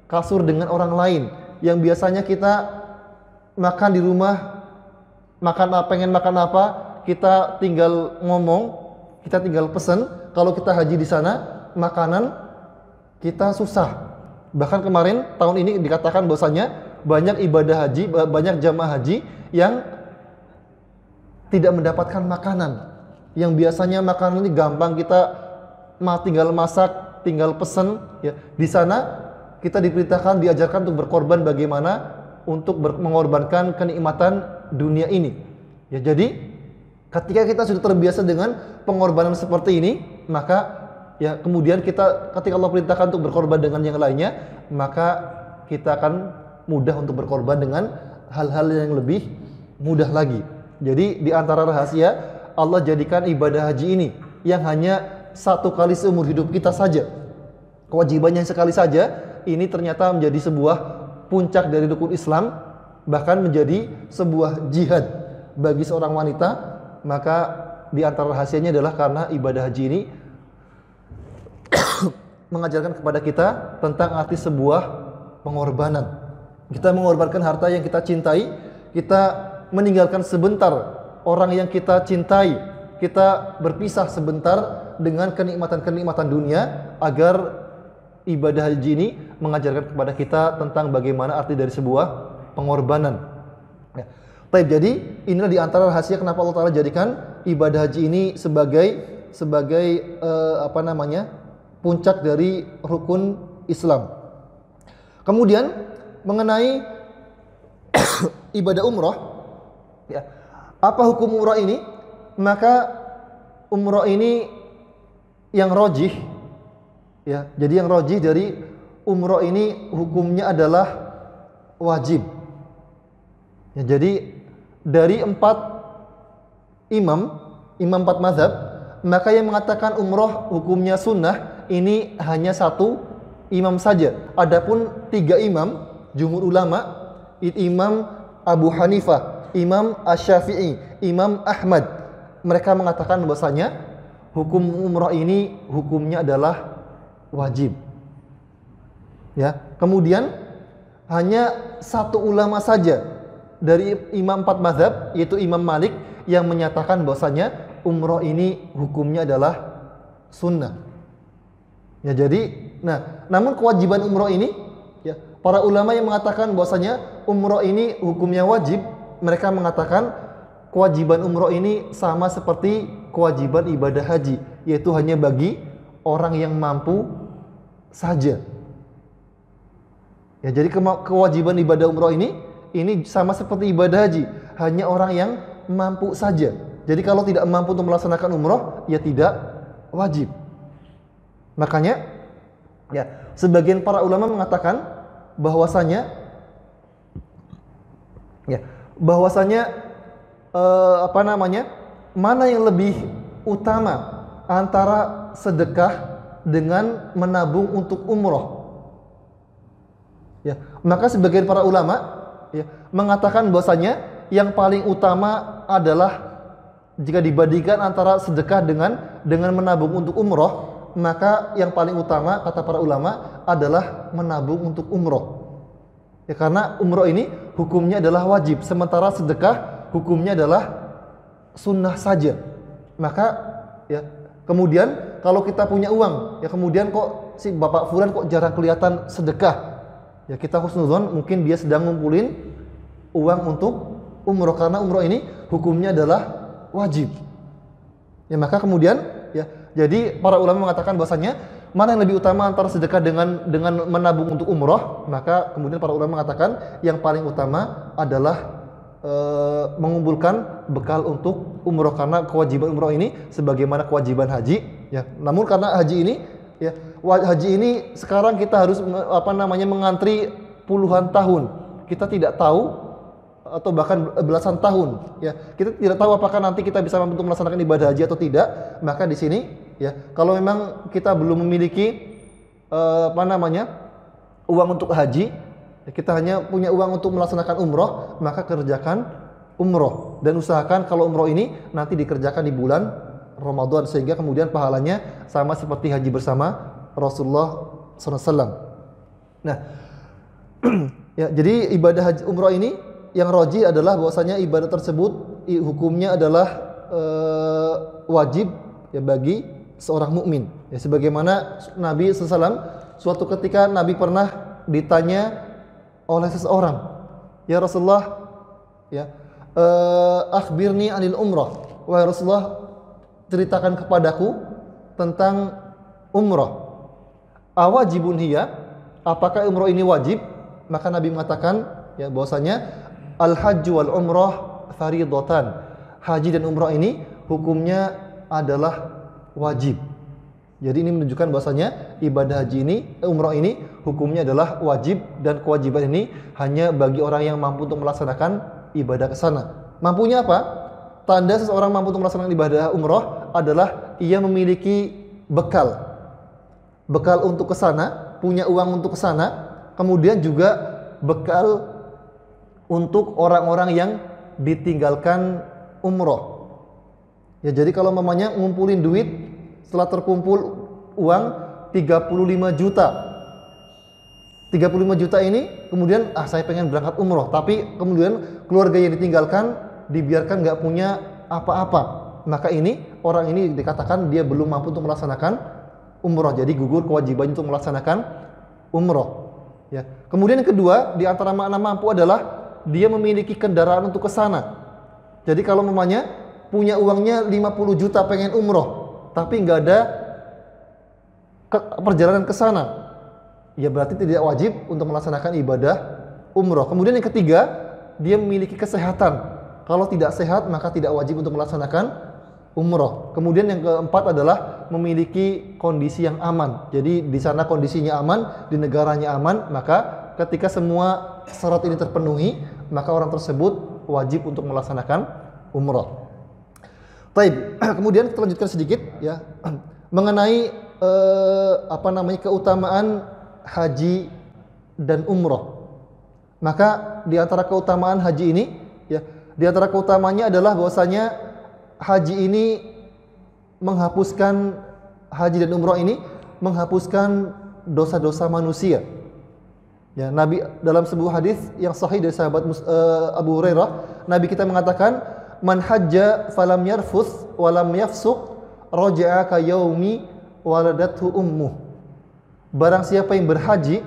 kasur dengan orang lain. Yang biasanya kita makan di rumah, pengen makan apa, kita tinggal ngomong, kita tinggal pesen. Kalau kita haji di sana, makanan kita susah. Bahkan kemarin tahun ini dikatakan bahwasanya banyak ibadah haji, banyak jamaah haji yang tidak mendapatkan makanan. Yang biasanya makanan ini gampang, kita tinggal masak, tinggal pesen, ya. Di sana kita diperintahkan, diajarkan untuk berkorban, bagaimana untuk mengorbankan kenikmatan dunia ini. Ya, jadi ketika kita sudah terbiasa dengan pengorbanan seperti ini, maka ya kemudian ketika Allah perintahkan untuk berkorban dengan yang lainnya, maka kita akan mudah untuk berkorban dengan hal-hal yang lebih mudah lagi. Jadi di antara rahasia Allah jadikan ibadah haji ini yang hanya satu kali seumur hidup kita saja, kewajibannya sekali saja, ini ternyata menjadi sebuah puncak dari rukun Islam, bahkan menjadi sebuah jihad bagi seorang wanita. Maka di antara rahasianya adalah karena ibadah haji ini mengajarkan kepada kita tentang arti sebuah pengorbanan. Kita mengorbankan harta yang kita cintai, kita meninggalkan sebentar orang yang kita cintai, kita berpisah sebentar dengan kenikmatan-kenikmatan dunia, agar ibadah haji ini mengajarkan kepada kita tentang bagaimana arti dari sebuah pengorbanan. Ya. Baik, jadi inilah di antara rahasia kenapa Allah Ta'ala jadikan ibadah haji ini sebagai puncak dari rukun Islam. Kemudian mengenai ibadah umrah, ya, apa hukum umrah ini? Maka umrah ini yang rajih, ya, jadi yang rajih dari umrah ini hukumnya adalah wajib. Ya, jadi dari 4 imam 4 mazhab, maka yang mengatakan umrah hukumnya sunnah ini hanya 1 imam saja. Adapun 3 imam jumhur ulama, Imam Abu Hanifah, Imam Asy-Syafi'i, Imam Ahmad, mereka mengatakan bahwasanya hukum umrah ini hukumnya adalah wajib. Ya, kemudian hanya 1 ulama saja dari imam 4 mazhab, yaitu Imam Malik, yang menyatakan bahwasanya umrah ini hukumnya adalah sunnah. Ya, jadi, namun kewajiban umrah ini, ya, para ulama yang mengatakan bahwasanya umrah ini hukumnya wajib, mereka mengatakan kewajiban umrah ini sama seperti kewajiban ibadah haji, yaitu hanya bagi orang yang mampu saja. Ya, jadi kewajiban ibadah umrah ini sama seperti ibadah haji, hanya orang yang mampu saja. Jadi kalau tidak mampu untuk melaksanakan umrah, ya tidak wajib. Makanya, ya, sebagian para ulama mengatakan bahwasanya mana yang lebih utama antara sedekah dengan menabung untuk umrah. Ya, maka sebagian para ulama, ya, mengatakan bahwasanya yang paling utama adalah jika dibandingkan antara sedekah dengan menabung untuk umrah, maka yang paling utama kata para ulama adalah menabung untuk umrah. Ya, karena umrah ini hukumnya adalah wajib, sementara sedekah hukumnya adalah sunnah saja. Maka, ya, kemudian kalau kita punya uang, ya, kemudian kok si Bapak Fulan kok jarang kelihatan sedekah, ya, kita husnuzon, mungkin dia sedang ngumpulin uang untuk umrah, karena umrah ini hukumnya adalah wajib. Ya, maka kemudian, ya, jadi para ulama mengatakan bahwasanya mana yang lebih utama antara sedekah dengan menabung untuk umrah, maka kemudian para ulama mengatakan yang paling utama adalah mengumpulkan bekal untuk umrah, karena kewajiban umrah ini sebagaimana kewajiban haji, ya. Namun karena haji ini, ya, haji ini sekarang kita harus mengantri puluhan tahun. Kita tidak tahu, atau bahkan belasan tahun, ya. Kita tidak tahu apakah nanti kita bisa mampu untuk melaksanakan ibadah haji atau tidak. Maka di sini, ya, kalau memang kita belum memiliki uang untuk haji, kita hanya punya uang untuk melaksanakan umroh, maka kerjakan umroh. dan usahakan kalau umroh ini nanti dikerjakan di bulan Ramadan sehingga kemudian pahalanya sama seperti haji bersama Rasulullah SAW. Nah, ya, jadi ibadah haji umroh ini yang roji adalah bahwasanya ibadah tersebut hukumnya adalah wajib ya bagi seorang mukmin. Ya, sebagaimana Nabi SAW suatu ketika Nabi pernah ditanya oleh seseorang, ya Rasulullah, ya akhbirni anil umrah, wahai Rasulullah ceritakan kepadaku tentang umrah. Awajibun hiya, apakah umrah ini wajib? Maka Nabi mengatakan ya bahwasanya al hajju wal umrah faridatan, haji dan umrah ini hukumnya adalah wajib. Jadi ini menunjukkan bahwasanya ibadah haji ini, umrah ini hukumnya adalah wajib dan kewajiban ini hanya bagi orang yang mampu untuk melaksanakan ibadah ke sana. Mampunya apa? Tanda seseorang mampu untuk melaksanakan ibadah umrah adalah ia memiliki bekal. Bekal untuk ke sana, punya uang untuk ke sana, kemudian juga bekal untuk orang-orang yang ditinggalkan umrah. Ya, jadi kalau mamanya ngumpulin duit, setelah terkumpul uang 35 juta. 35 juta ini kemudian saya pengen berangkat umroh, tapi kemudian keluarga yang ditinggalkan dibiarkan nggak punya apa-apa. Maka ini orang ini dikatakan dia belum mampu untuk melaksanakan umroh. Jadi gugur kewajiban untuk melaksanakan umroh. Ya. Kemudian yang kedua di antara makna mampu adalah dia memiliki kendaraan untuk ke sana. Jadi kalau mamanya punya uangnya 50 juta pengen umroh, tapi nggak ada perjalanan ke sana, ya berarti tidak wajib untuk melaksanakan ibadah umroh. Kemudian yang ketiga, dia memiliki kesehatan. Kalau tidak sehat maka tidak wajib untuk melaksanakan umroh. Kemudian yang keempat adalah memiliki kondisi yang aman. Jadi di sana kondisinya aman, di negaranya aman, maka ketika semua syarat ini terpenuhi, maka orang tersebut wajib untuk melaksanakan umroh. Baik, kemudian kita lanjutkan sedikit ya mengenai keutamaan haji dan umroh. Maka di antara keutamaan haji ini ya, di antara keutamanya adalah bahwasanya haji ini menghapuskan, haji dan umroh ini menghapuskan dosa-dosa manusia. Ya, Nabi dalam sebuah hadis yang sahih dari sahabat Abu Hurairah, Nabi kita mengatakan, man hajja falam yarfuth walam yafsuq raja'a ka yaumi waladathu ummuh. Barang siapa yang berhaji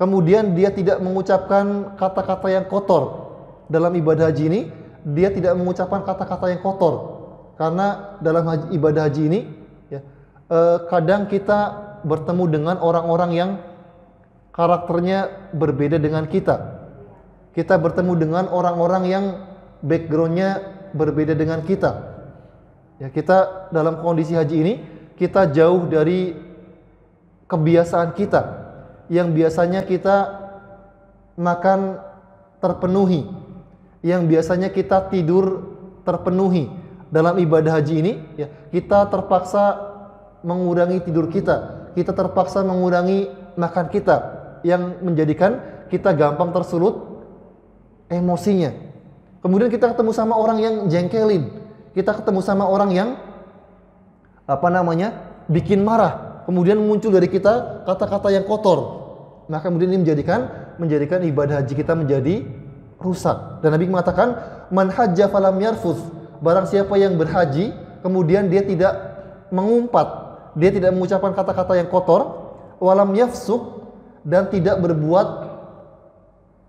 kemudian dia tidak mengucapkan kata-kata yang kotor dalam ibadah haji ini, dia tidak mengucapkan kata-kata yang kotor. Karena dalam ibadah haji ini ya, kadang kita bertemu dengan orang-orang yang karakternya berbeda dengan kita. Kita bertemu dengan orang-orang yang backgroundnya berbeda dengan kita. Ya, kita dalam kondisi haji ini kita jauh dari kebiasaan kita yang biasanya kita makan terpenuhi, yang biasanya kita tidur terpenuhi. Dalam ibadah haji ini ya, kita terpaksa mengurangi tidur kita, kita terpaksa mengurangi makan kita, yang menjadikan kita gampang tersulut emosinya. Kemudian kita ketemu sama orang yang jengkelin, kita ketemu sama orang yang bikin marah, kemudian muncul dari kita kata-kata yang kotor, maka kemudian ini menjadikan ibadah haji kita menjadi rusak. Dan Nabi mengatakan, man hajja falam yarfuth, barang siapa yang berhaji kemudian dia tidak mengumpat, dia tidak mengucapkan kata-kata yang kotor, walam yafsuq, dan tidak berbuat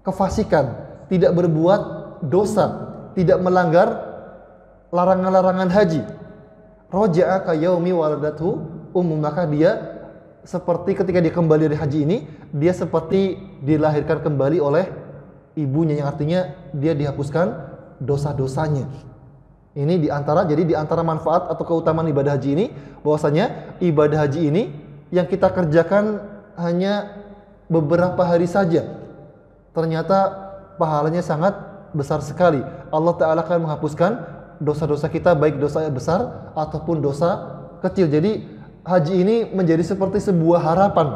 kefasikan, tidak berbuat dosa, tidak melanggar larangan-larangan haji, raja'a ka yaumi waladathu ummu, maka dia seperti ketika dia kembali dari haji ini, dia seperti dilahirkan kembali oleh ibunya, yang artinya dia dihapuskan dosa-dosanya. Ini jadi di antara manfaat atau keutamaan ibadah haji ini, bahwasanya ibadah haji ini yang kita kerjakan hanya beberapa hari saja, ternyata pahalanya sangat besar sekali. Allah Ta'ala akan menghapuskan dosa-dosa kita, baik dosa besar ataupun dosa kecil. Jadi haji ini menjadi seperti sebuah harapan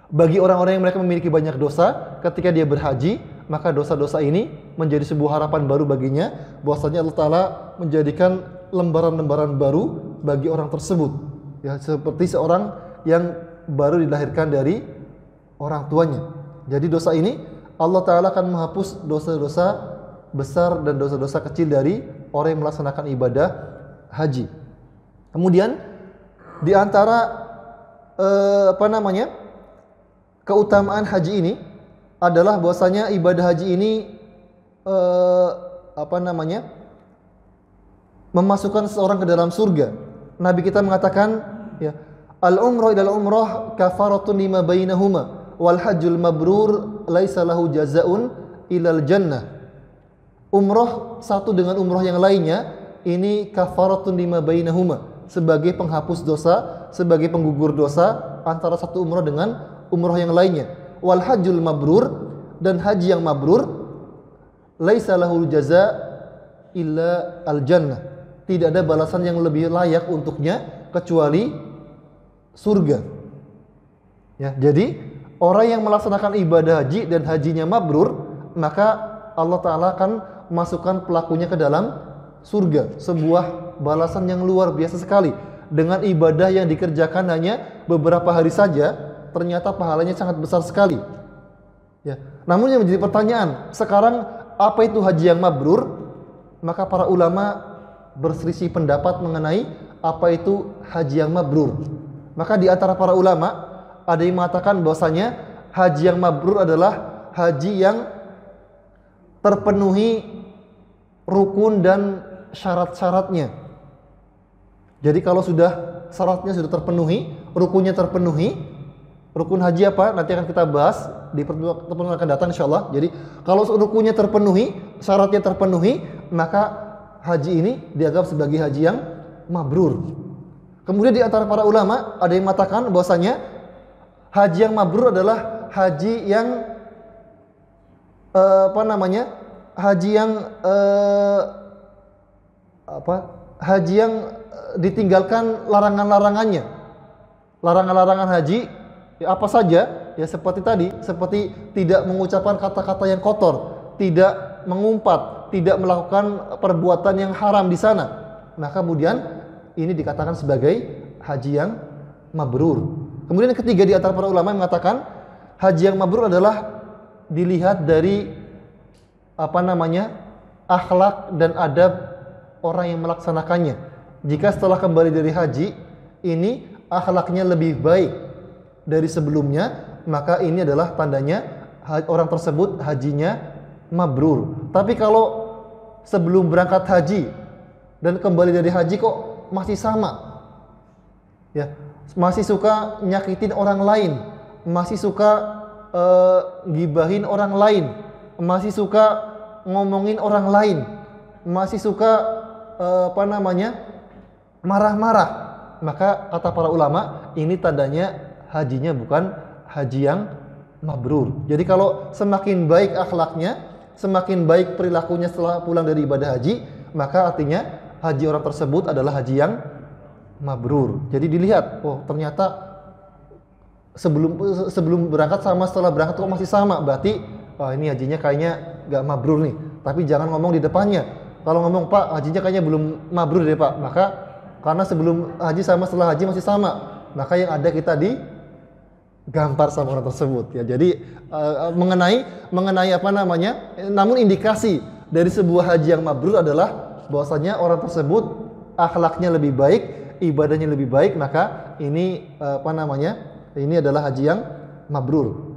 bagi orang-orang yang mereka memiliki banyak dosa. Ketika dia berhaji, maka dosa-dosa ini menjadi sebuah harapan baru baginya, bahwasanya Allah Ta'ala menjadikan lembaran-lembaran baru bagi orang tersebut. Ya, seperti seorang yang baru dilahirkan dari orang tuanya. Jadi dosa ini Allah Ta'ala akan menghapus dosa-dosa besar dan dosa-dosa kecil dari orang yang melaksanakan ibadah haji. Kemudian di antara keutamaan haji ini adalah bahwasanya ibadah haji ini memasukkan seseorang ke dalam surga. Nabi kita mengatakan, ya, al-umrah ilal umrah kafaratun lima bainahuma wal hajjul mabrur laisa lahu jazaun ilal jannah. Umrah satu dengan umrah yang lainnya ini kafaratun lima bainahuma, sebagai penghapus dosa, sebagai penggugur dosa antara satu umrah dengan umrah yang lainnya. Wal hajjul mabrur, dan haji yang mabrur, laisa lahul jaza illa al jannah. Tidak ada balasan yang lebih layak untuknya kecuali surga. Ya, jadi orang yang melaksanakan ibadah haji dan hajinya mabrur, maka Allah Ta'ala akan masukkan pelakunya ke dalam surga. Sebuah balasan yang luar biasa sekali. Dengan ibadah yang dikerjakan hanya beberapa hari saja, ternyata pahalanya sangat besar sekali. Ya. Namun yang menjadi pertanyaan, sekarang apa itu haji yang mabrur? Maka para ulama berselisih pendapat mengenai apa itu haji yang mabrur. Maka di antara para ulama ada yang mengatakan bahwasanya haji yang mabrur adalah haji yang terpenuhi rukun dan syarat-syaratnya. Jadi kalau sudah syaratnya sudah terpenuhi, rukunnya terpenuhi, rukun haji apa? Nanti akan kita bahas di pertemuan akan datang insyaallah. Jadi kalau rukunnya terpenuhi, syaratnya terpenuhi, maka haji ini dianggap sebagai haji yang mabrur. Kemudian di antara para ulama ada yang mengatakan bahwasanya haji yang mabrur adalah haji yang haji yang ditinggalkan larangan-larangannya. Larangan-larangan haji ya apa saja? Ya seperti tadi, seperti tidak mengucapkan kata-kata yang kotor, tidak mengumpat, tidak melakukan perbuatan yang haram di sana. Nah, kemudian ini dikatakan sebagai haji yang mabrur. Kemudian yang ketiga di antara para ulama yang mengatakan haji yang mabrur adalah dilihat dari akhlak dan adab orang yang melaksanakannya. Jika setelah kembali dari haji ini akhlaknya lebih baik dari sebelumnya, maka ini adalah tandanya orang tersebut hajinya mabrur. Tapi kalau sebelum berangkat haji dan kembali dari haji kok masih sama, ya, masih suka nyakitin orang lain, masih suka gibahin orang lain, masih suka ngomongin orang lain, masih suka marah-marah, maka kata para ulama ini tandanya hajinya bukan haji yang mabrur. Jadi kalau semakin baik akhlaknya, semakin baik perilakunya setelah pulang dari ibadah haji, maka artinya haji orang tersebut adalah haji yang mabrur. Jadi dilihat, oh ternyata sebelum berangkat sama setelah berangkat kok masih sama, berarti ini hajinya kayaknya gak mabrur nih. Tapi jangan ngomong di depannya. Kalau ngomong, Pak, hajinya kayaknya belum mabrur deh Pak, maka karena sebelum haji sama setelah haji masih sama, maka yang ada kita digampar sama orang tersebut. Ya, jadi mengenai namun indikasi dari sebuah haji yang mabrur adalah bahwasanya orang tersebut akhlaknya lebih baik, ibadahnya lebih baik, maka ini ini adalah haji yang mabrur.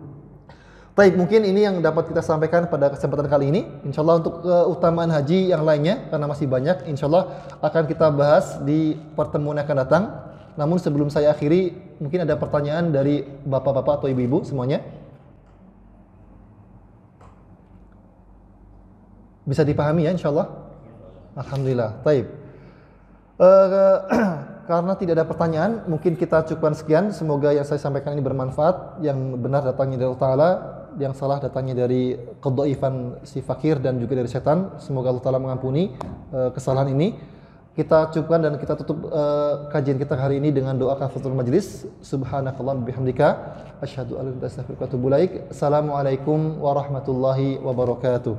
Baik, mungkin ini yang dapat kita sampaikan pada kesempatan kali ini. Insyaallah untuk keutamaan haji yang lainnya, karena masih banyak, insyaallah akan kita bahas di pertemuan yang akan datang. Namun sebelum saya akhiri, mungkin ada pertanyaan dari bapak-bapak atau ibu-ibu semuanya. Bisa dipahami ya insyaallah? Alhamdulillah. Baik. Karena tidak ada pertanyaan, mungkin kita cukupkan sekian. Semoga yang saya sampaikan ini bermanfaat, yang benar datangnya dari Allah Ta'ala, yang salah datangnya dari kedhaifan si fakir dan juga dari setan. Semoga Allah Ta'ala mengampuni kesalahan ini. kita cukupkan dan kita tutup kajian kita hari ini dengan doa kafaratul majlis. Subhanakallahumma bihamdika asyhadu an la ilaha illa anta astaghfiruka wa atubu ilaik. Assalamualaikum warahmatullahi wabarakatuh.